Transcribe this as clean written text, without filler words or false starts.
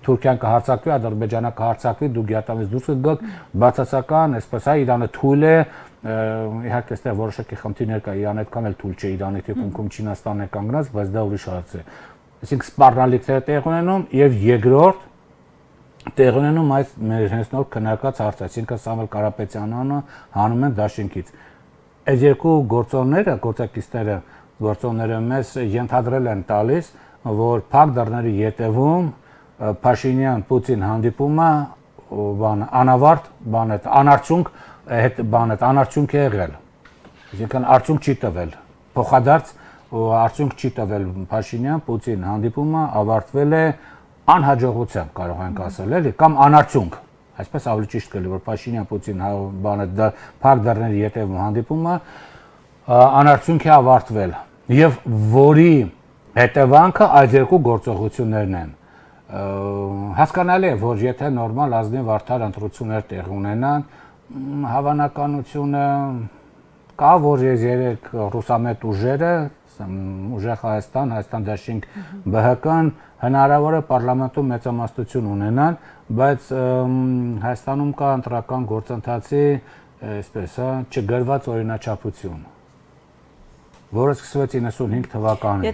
Թուրքիան կհարձակվի, Ադրբեջանը կհարձակվի, դուք ԵԱՏՄ-ից դուրս կգաք, բացասական, այսպես է, Իրանը թույլ է, իհարկե այստեղ որոշակի խնդիրներ կա, Իրանը այդքան էլ թույլ չէ, Իրանի թիկունքում Չինաստանն է կանգնած, բայց դա ուրիշ հարց է։ Այսինքն սպառնալիքները տեղ ունենում եւ երկրորդ տեղ ունենում այս մեր հենց նոր քննարկած հարցը, այսինքն Սամվել Կարապետյանը հանում են դաշինքից։ Այս երկու գործողները մեզ ենթադրել են տալիս, որ փակ դռների ետևում Փաշինյան-Պուտին հանդիպումը անավարտ անարդյունք է եղել։ Այսինքն արդյունք չի տվել։ Փոխադարձ արդյունք չի տվել Փաշինյան-Պուտին հանդիպումը ավարտվել է անհաջողությամբ, կարող ենք ասել, էլի, կամ անարդյունք։ Այսպես ավելի ճիշտ կլինի, որ Փաշինյան-Պուտին փակ դռների ետևում հանդիպումը անարդյունք է ավարտվել եւ որի հետևանքը այս երկու գործողություններն են։ Հասկանալի է, որ եթե նորմալ ազնիվ արդար ընտրություններ տեղ ունենան, հավանականությունը կա, որ ես երեք ռուսամետ ուժերը, ուժեղ Հայաստան դաշինք ԲՀԿ-ն հնարավոր է պարլամենտում մեծամասնություն ունենան, բայց Հայաստանում կա ընտրական գործընթացի, այսպես է, չգրված օրինաչափություն, որը սկսվեց 95 թվականին։